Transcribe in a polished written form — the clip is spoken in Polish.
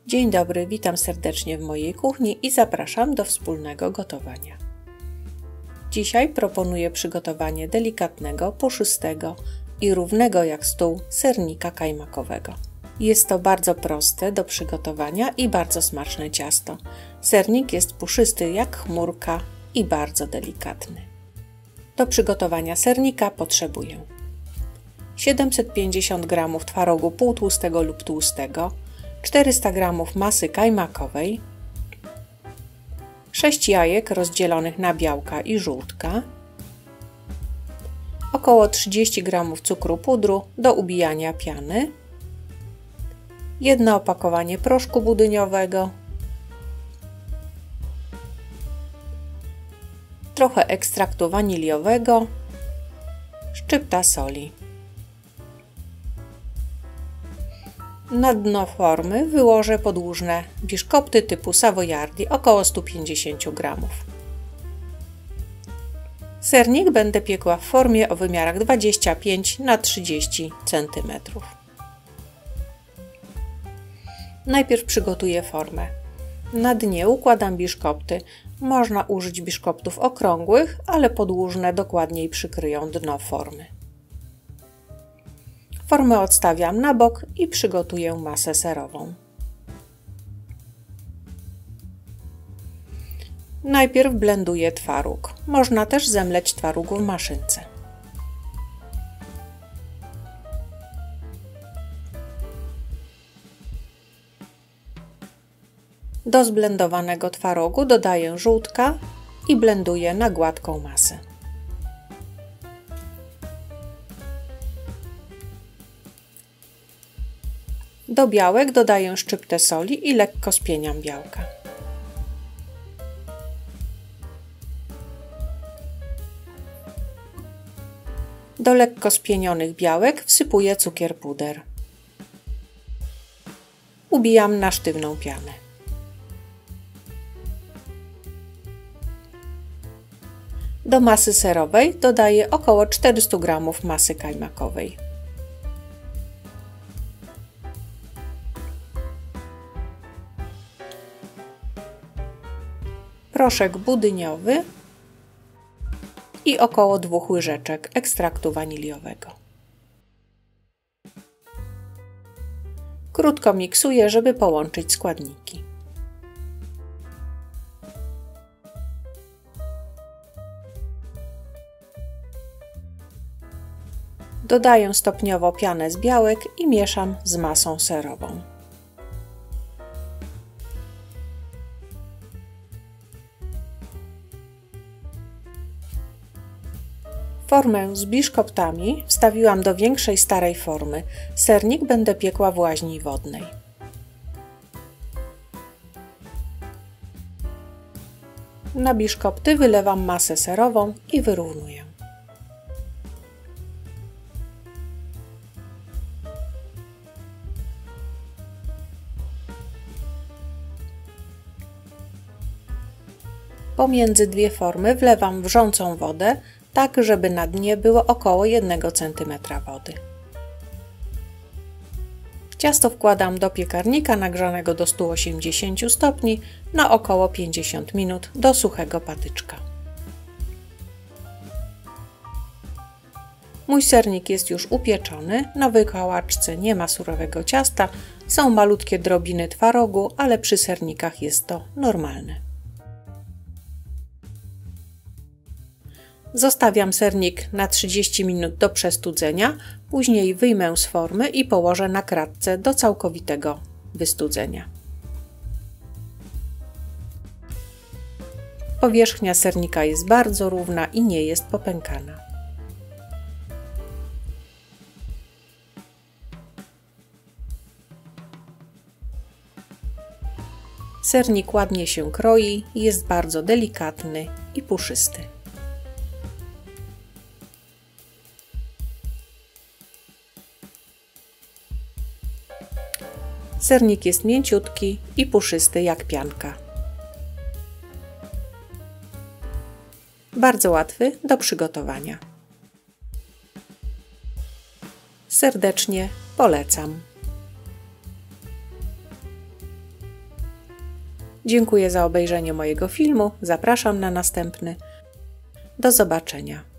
Dzień dobry, witam serdecznie w mojej kuchni i zapraszam do wspólnego gotowania. Dzisiaj proponuję przygotowanie delikatnego, puszystego i równego jak stół sernika kajmakowego. Jest to bardzo proste do przygotowania i bardzo smaczne ciasto. Sernik jest puszysty jak chmurka i bardzo delikatny. Do przygotowania sernika potrzebuję 750 g twarogu półtłustego lub tłustego, 400 g masy kajmakowej, 6 jajek rozdzielonych na białka i żółtka, około 30 g cukru pudru do ubijania piany, jedno opakowanie proszku budyniowego, trochę ekstraktu waniliowego, szczypta soli. Na dno formy wyłożę podłużne biszkopty typu savoiardi, około 150 g. Sernik będę piekła w formie o wymiarach 25 na 30 cm. Najpierw przygotuję formę. Na dnie układam biszkopty. Można użyć biszkoptów okrągłych, ale podłużne dokładniej przykryją dno formy. Formę odstawiam na bok i przygotuję masę serową. Najpierw blenduję twaróg. Można też zemleć twaróg w maszynce. Do zblendowanego twarogu dodaję żółtka i blenduję na gładką masę. Do białek dodaję szczyptę soli i lekko spieniam białka. Do lekko spienionych białek wsypuję cukier puder. Ubijam na sztywną pianę. Do masy serowej dodaję około 400 g masy kajmakowej. Proszek budyniowy i około 2 łyżeczek ekstraktu waniliowego. Krótko miksuję, żeby połączyć składniki. Dodaję stopniowo pianę z białek i mieszam z masą serową. Formę z biszkoptami wstawiłam do większej starej formy. Sernik będę piekła w łaźni wodnej. Na biszkopty wylewam masę serową i wyrównuję. Pomiędzy dwie formy wlewam wrzącą wodę, tak żeby na dnie było około 1 cm wody. Ciasto wkładam do piekarnika nagrzanego do 180 stopni na około 50 minut do suchego patyczka. Mój sernik jest już upieczony, na wykałaczce nie ma surowego ciasta, są malutkie drobiny twarogu, ale przy sernikach jest to normalne. Zostawiam sernik na 30 minut do przestudzenia, później wyjmę z formy i położę na kratce do całkowitego wystudzenia. Powierzchnia sernika jest bardzo równa i nie jest popękana. Sernik ładnie się kroi, jest bardzo delikatny i puszysty. Sernik jest mięciutki i puszysty jak pianka. Bardzo łatwy do przygotowania. Serdecznie polecam. Dziękuję za obejrzenie mojego filmu, zapraszam na następny. Do zobaczenia.